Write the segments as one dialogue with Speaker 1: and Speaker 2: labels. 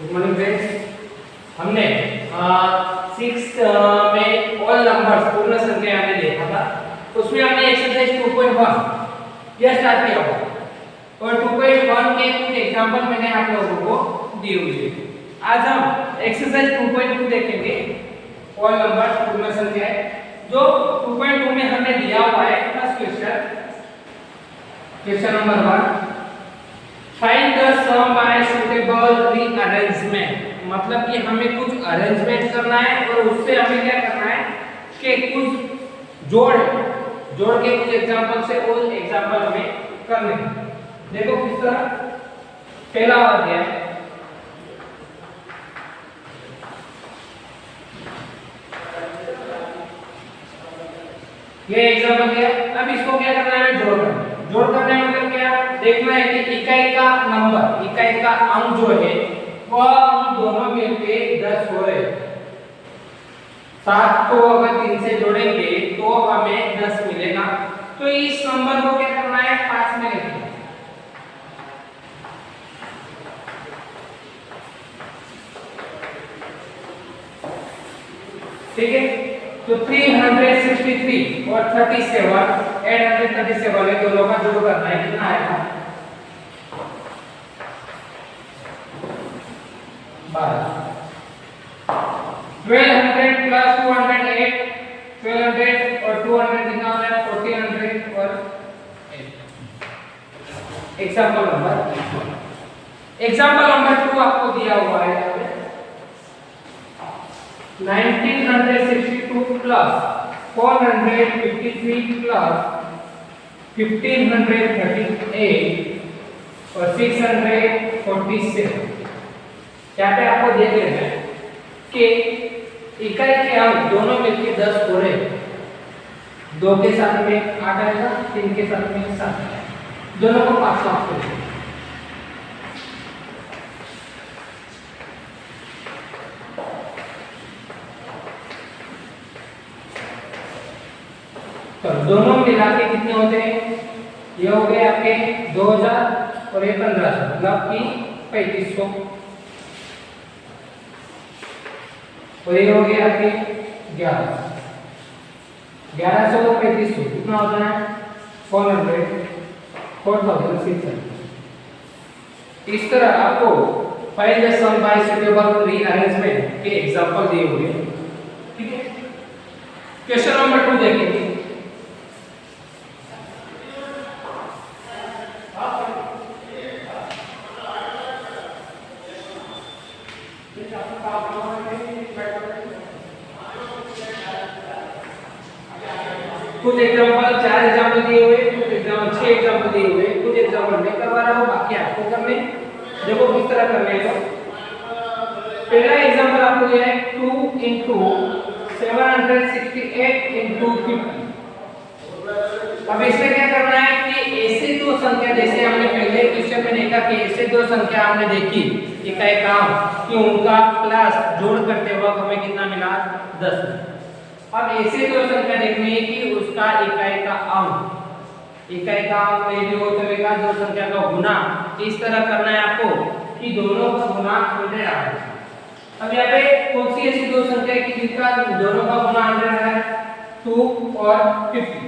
Speaker 1: Good morning friends. हमने 6 में all numbers पूर्ण संख्या हमने देखा था। उसमें हमने एक्सरसाइज 2.1 यह स्टार्ट किया हुआ और 2.1 के कुछ एग्जांपल मैंने आप लोगों को दिए हुए हैं। आज हम एक्सरसाइज 2.2 देखेंगे। ऑल नंबर्स पूर्ण संख्या है जो 2.2 में हमें दिया हुआ है। First question number 1, find the sum by suitable rearrangement. मतलब कि हमें कुछ अरेंजमेंट करना है और उससे हमें क्या करना है कि कुछ जोड़ के कुछ एग्जांपल से और एग्जांपल हमें करने हैं। देखो किस तरह पहला वाक्य है, ये एग्जांपल है। अब इसको क्या करना है, जोड़ करना है मतलब क्या, देखना है कि इकाई का नंबर, इकाई का अंक जो है वह हम दोनों मिलके 10 हो रहे। 7 को अगर 3 से जोड़ेंगे तो हमें 10 मिलेगा। तो इस नंबर को क्या करना है, 5 में लिखना है। ठीक है, तो 363 और 37 837 है, दोनों का जोड़ करना है। कितना आएगा, 12। 1200 प्लस 208, 1200 और 200 कितना हो रहा है, 1400 और 8। एग्जांपल नंबर 2 आपको दिया हुआ है यहाँ पे 1962 प्लस 453 प्लस 1538 और 647। यहाँ पे आपको दे देना है कि इकाई के अंक दोनों मिलकर 10 हो रहे। 2 के साथ में 8 आएगा, 3 के साथ में 7 आएगा, दोनों को 5 मार्क्स करेंगे। तो दोनों मिला के कितने होते हैं, ये हो गए आपके 2000 और ये 1500, मतलब कि 3500 और ये हो गए आपके 1100 और 3500 कितना होता है, 4600। इस तरह आपको find the sum by suitable rearrangement के एग्जांपल दिए हुए हैं। ठीक है, क्वेश्चन नंबर 2 देखेंगे। कुछ एग्जांपल 4 एग्जांपल दिए हुए, कुछ एग्जांपल 6 एग्जांपल दिए हुए, कुछ एग्जांपल मैं करवा रहा हूं, बाकी आपको करने। देखो किस तरह करने हैं। पहला एग्जांपल आपको दिया है 2 * 768 * 50। अब इसमें क्या करना है कि ऐसे दो संख्या, जैसे हमने पहले क्वेश्चन में देखा कि ऐसे दो संख्या हमने देखी इकाई का कि उनका प्लस जोड़ करते वक्त हमें कितना मिला, 10। अब ऐसे दो संख्या देखनी है कि उसका इकाई का अंक में जो चलेगा दो संख्या का गुना। इस तरह करना है आपको कि दोनों का गुना 100 आए। अब यहाँ पे कौन सी ऐसी दो संख्या है कि जिनका दोनों का गुना 100 है, 2 और 50।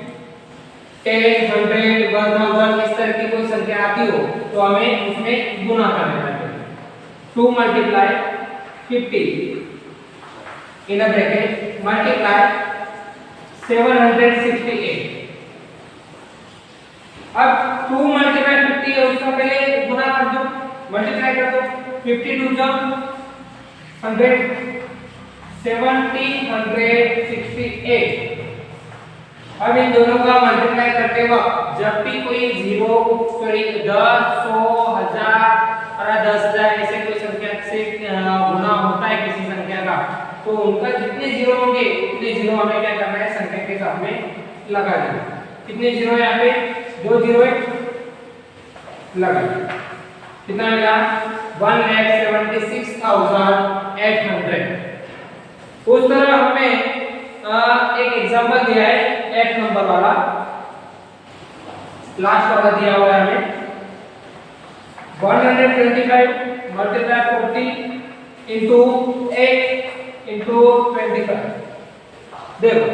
Speaker 1: 10, 100, 1000 इस तरह की कोई संख्या आती हो तो हमें उसमें गुना कर देना है। 2 × 50 in a bracket multiply 768। अब 2 × 50 है, उसका पहले गुना कर दो, मल्टीप्लाई कर दो। 50 2 जा 100, 1768। अब इन दोनों का मल्टीप्लाई करते वक्त जब भी कोई 0 सॉरी 10, 100, 1000 और 10000 ऐसे कोई संख्या से गुना होता है किसी संख्या का, तो उनका जितने जीरो होंगे उतने जीरो हमें क्या करना है, संख्या के साथ में लगा देना। कितने जीरो है यहाँ पे, 2 जीरो है, लगा। कितना मिला, 1,76,800। उस तरह हमें एक एग्जांपल दिया है 8 नंबर वाला, लास्ट वाला दिया हुआ है हमें 125 multiply 40 into 8 into 25। देखो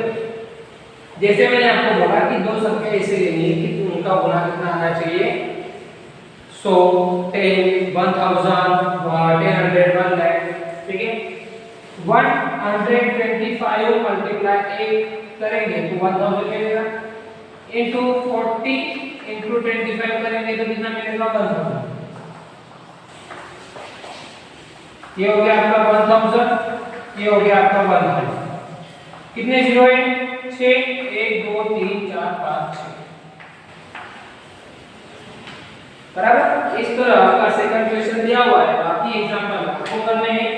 Speaker 1: जैसे मैंने आपको बोला कि दो संख्या ऐसे लेनी है कि उनका गुणा कितना आना चाहिए 100 10 1000 1000 1 लाख, ठीक है। 125 मल्टीप्लाई 8 करेंगे तो 1000 मिलेगा इनटू 40 इनटू 25 करेंगे तो कितना मिलेगा 1000। ये हो गया आपका 1000, ये हो गया आपका 1000। कितने जीरो है 6 1 2 3 4 5 6 बराबर। इस तरह का सेकंड क्वेश्चन दिया हुआ है, बाकी एग्जांपल आपको करने हैं।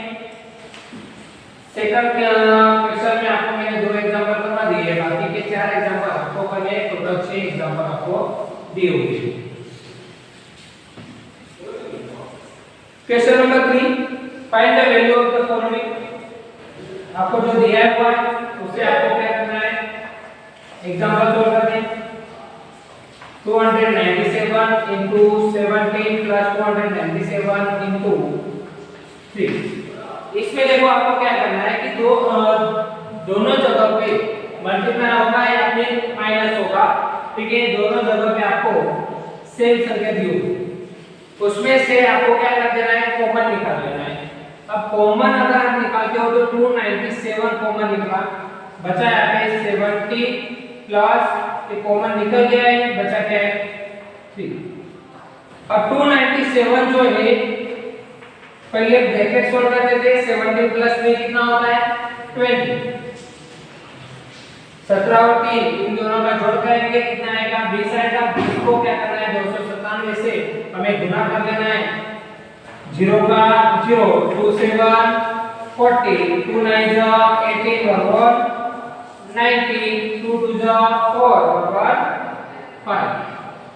Speaker 1: सेकंड क्वेश्चन में आपको मैंने दो एग्जांपल करवा दिए हैं, बाकी के चार एग्जांपल आपको करने हैं, टोटल 6 एग्जांपल आपको दिए हुए हैं। Question number 3, find the value of the following. आपको जो दिया हुआ है उससे आपको क्या करना है, एग्जांपल सॉल्व करने हैं। 297 into 17 plus 297 into 3। इसमें देखो आपको क्या करना है कि दोनों जगह पे मल्टीप्लाई होगा या फिर माइनस होगा, ठीक है। दोनों जगह पे आपको सेम संख्या दी होगी, उसमें से आपको क्या कर देना है, कॉमन निकाल लेना है। अब कॉमन अगर आप निकालते हो तो 297 कॉमन निकला, बचा यहाँ पे 70 प्लस ये कॉमन निकल गया है, बचा क्या है 3। अब 297 जो है पहले ब्रैकेट सोल्व करते थे, 70 प्लस में कितना होता है 20, 17 और 3 इन दोनों का जोड़ करेंगे कितना आएगा 20 आएगा। 20 को क्या करना है 297 से हमें गुना कर देना है, 0 का 0 2 7 40 2 9 18 बराबर 90 2 2 4 बराबर 5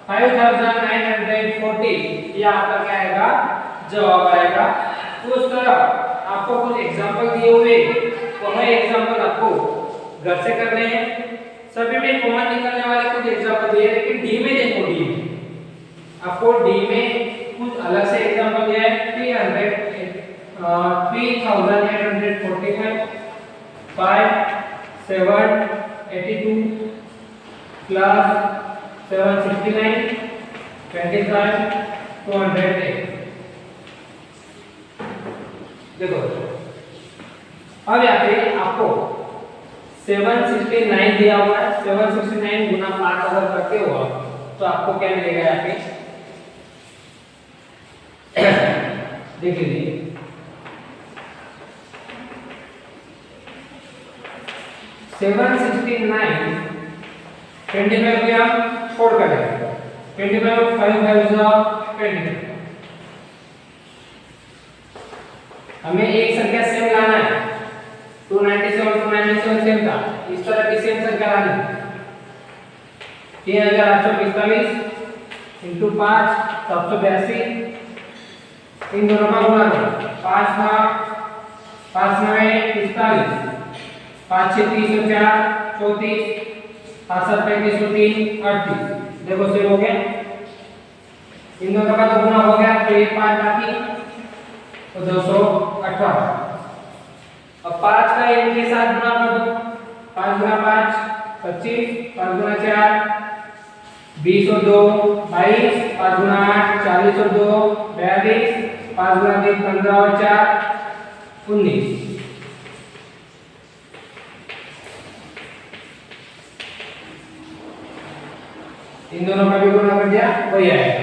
Speaker 1: 5940। ये आपका क्या आएगा जवाब आएगा। तो उस तरह आपको कुछ एग्जांपल दिए हुए, वो है एग्जांपल आपको घर से करने हैं। सभी में कॉमन निकलने वाले कुछ एग्जांपल दिए, लेकिन डी में देखो, डी में आपको डी में कुछ अलग से एग्जांपल दिया है। 3845 5 7 82 प्लस 769 25 208। देखो अब यहाँ पे आपको 769 दिया हुआ है, 769 गुना 5 अगर करते हो तो आपको क्या मिलेगा यहाँ पे देख लीजिए। 769 25 को हम छोड़ कर देंगे, 25 5 5 25। हमें एक संख्या सेम लाना है, 297 सेम था, इस तरह की सेम संख्या लानी है। 3845 इंटू 5 782, इन दोनों का गुणा करो, 5 9 45 5 6 304 34 5 7 35 38। देखो सेम हो गया, इन दोनों का तो गुणा हो गया, तो ये 5 बाकी तो 218। अब 5 का इनके साथ गुणा कर दो, 5 गुना 5 25, 5 गुना 4 20 और 2 22, 5 गुना 8 40 और 2 42, 5 गुना 3 15 और 4 19। इन दोनों का भी गुणा कर दिया, वही आएगा।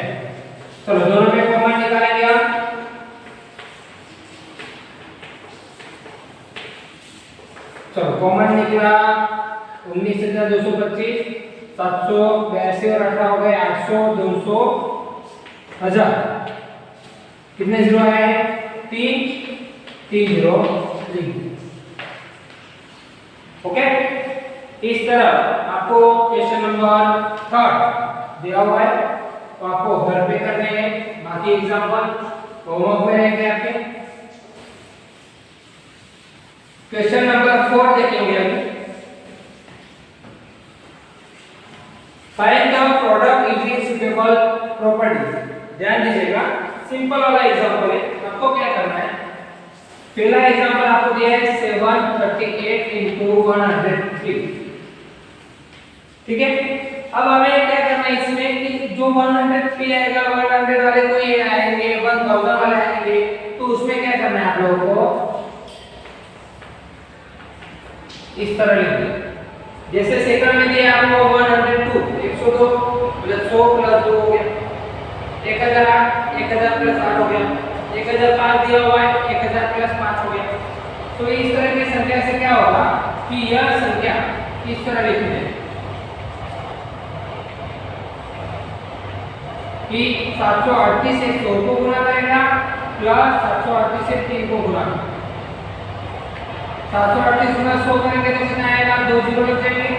Speaker 1: चलो दोनों में कॉमन निकालेंगे हम। चलो कॉमन निकला 19,225 782 और 18 हो गए 800 200 1000। कितने जीरो आए 3 0 3। ओके, इस तरह आपको क्वेश्चन नंबर 3 दिया हुआ है, तो आपको घर पे करने हैं, बाकी एग्जांपल होमवर्क में रहेंगे आपके। क्वेश्चन नंबर 4 देखेंगे अभी। Find the product using suitable properties. ध्यान दीजिएगा, सिंपल वाला एग्जांपल है। आपको क्या करना है, पहला एग्जांपल आपको दिया है 738 into 103, ठीक है। अब हमें क्या करना है इसमें कि जो 103 आएगा 100 वाले तो ये आएंगे, 1000 वाले आएंगे, तो उसमें क्या करना है आप लोगों को इस तरह लिखना। जैसे सेकंड में दिया आपको 102, 102 प्लस 100 प्लस 2 हो गया 1008, 1000 प्लस 8 हो गया, 1005 दिया हुआ है 1000 प्लस 5 हो गया। तो इस तरह की संख्या से क्या होगा कि यह संख्या इस तरह लिखनी है कि 738 से 100 को गुना करेगा प्लस 738 से 3 को गुना, 738 गुना 100 करेंगे तो कितना आएगा, 2 जीरो लग जाएंगे।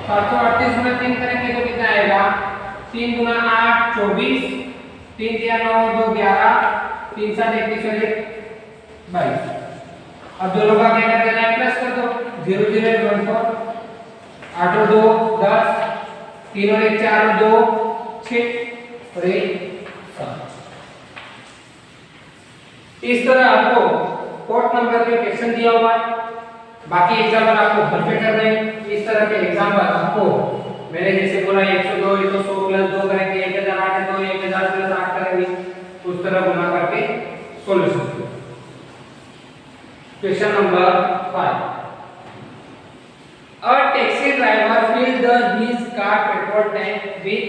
Speaker 1: 738 गुना 3 करेंगे तो कितना आएगा, 3 गुना 8 24, 3 दिया 9 2 11, 3 7 21 और 1 22। अब दोनों का क्या कर देना है, प्लस कर दो, 0 0 1 4, 8 और 2 10, 3 और 1 4 और 2 6 और 1 7। इस तरह आपको कोड नंबर के क्वेश्चन दिया हुआ है, बाकी एग्जाम्पल आपको घर पे करने हैं। इस तरह के एग्जाम्पल आपको मैंने जैसे बोला 102 ये तो 100 प्लस 2 करेंगे, 1008 है तो 1000 प्लस 8 करेंगे, उस तरह गुना करके solution. Question number 5, a taxi driver filled his car petrol tank with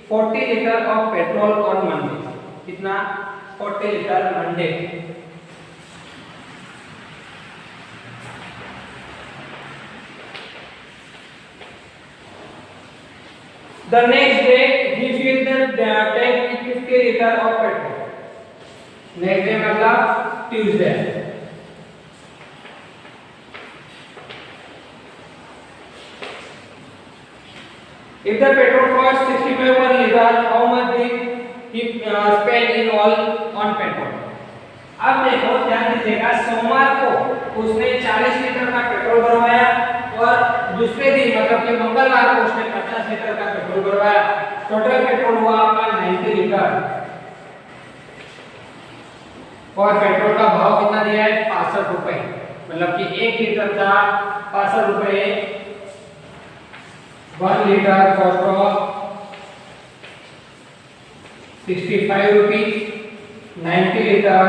Speaker 1: 40 liter of petrol on Monday. कितना, 40 litre Monday. The next day he filled the tank with 50 liter of petrol. Next day मतलब Tuesday। If the petrol cost 65 per liter, how much did he spend in all on petrol? अब देखो ध्यान दीजिएगा, सोमवार को उसने 40 litre का petrol भरवाया और दूसरे दिन मतलब कि मंगलवार को उसने 50 लीटर का पेट्रोल भरवाया। टोटल पेट्रोल हुआ आपका 90 लीटर और पेट्रोल का भाव कितना दिया है, 65 रुपए, मतलब कि 1 लीटर का 65 रुपए। 1 litre cost of 65 rupees, 90 litre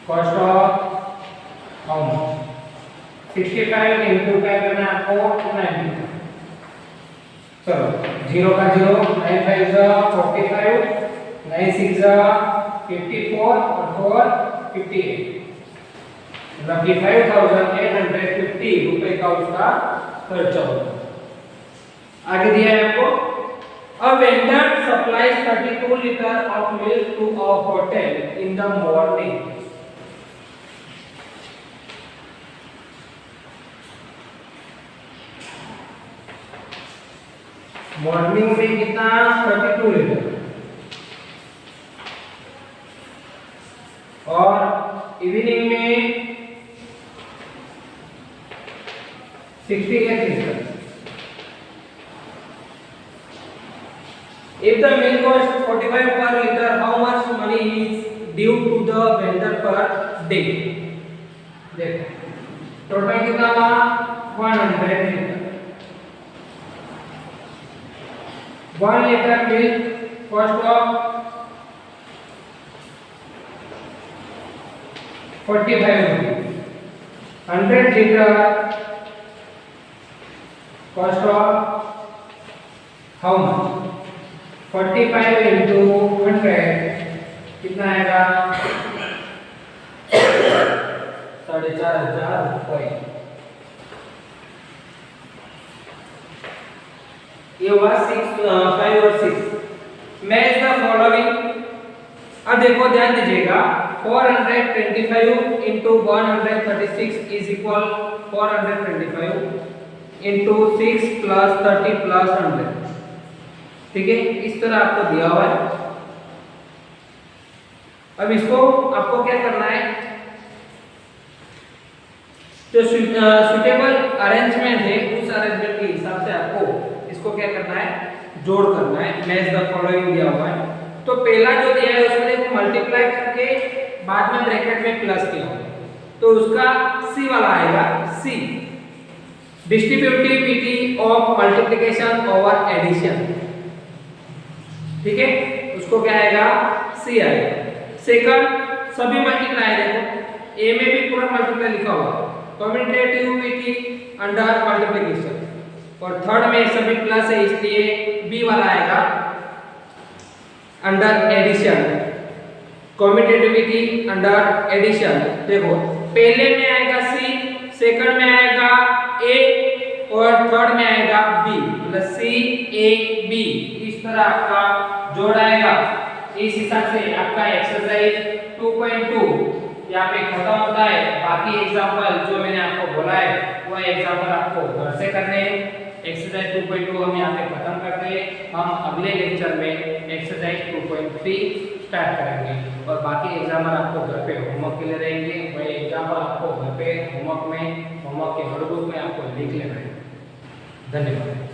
Speaker 1: cost of how much, 65 into क्या करना है आपको 90। चलो 0 का 0, 9 5 45, 9 6 54 और 4 58, मतलब कि 5850 रुपए का उसका खर्चा होगा। आगे दिया है आपको, a vendor supplies 32 liter of milk to a hotel in the morning. Morning में कितना, 32 लीटर और इवनिंग में 68 litre. If the milk costs 45 per liter, how much money is due to the vendor per day? देखो total कितना हुआ, 100 litre. 1 liter milk cost of 45 rupees, 100 liter cost of how much, 45 into 100 कितना आएगा, 4500 रुपए। ये हुआ 5 और 6। Match the following. अब देखो ध्यान दीजिएगा, 425 into 136 is equal 425 into 6 plus 30 plus 100, ठीक है। इस तरह आपको दिया हुआ है। अब इसको आपको क्या करना है, जो सुटेबल अरेंजमेंट है उस अरेंजमेंट के हिसाब से आपको इसको क्या करना है, जोड़ करना है, मैच द फॉलोइंग दिया हुआ है। तो पहला जो दिया है उसमें देखो मल्टीप्लाई करके बाद में ब्रैकेट में प्लस किया हुआ है, तो उसका सी वाला आएगा C, distributivity of multiplication over addition, ठीक है, उसको क्या आएगा सी आएगा। सेकंड सभी मल्टीप्लाई, देखो ए में भी पूरा मल्टीप्लाई लिखा हुआ है, कम्यूटेटिविटी अंडर मल्टीप्लिकेशन, और थर्ड में सभी प्लस है इसलिए बी वाला आएगा under addition, commutativity under addition. देखो पहले में आएगा सी, सेकंड में आएगा ए और थर्ड में आएगा बी, मतलब सी ए बी, इस तरह आपका जोड़ आएगा। इस हिसाब से आपका एक्सरसाइज 2.2 यहाँ पे खत्म होता है। बाकी एग्जांपल जो मैंने आपको बोला है वो एग्जांपल आपको घर से करने हैं। एक्सरसाइज 2.2 हम यहाँ पे खत्म करते हैं। हम अगले लेक्चर में एक्सरसाइज 2.3 स्टार्ट करेंगे और बाकी एग्जाम्पल आपको घर पे होमवर्क के लिए रहेंगे। वही एग्जाम्पल आपको घर पे होमवर्क के नोटबुक में आपको लिख लेना है। धन्यवाद।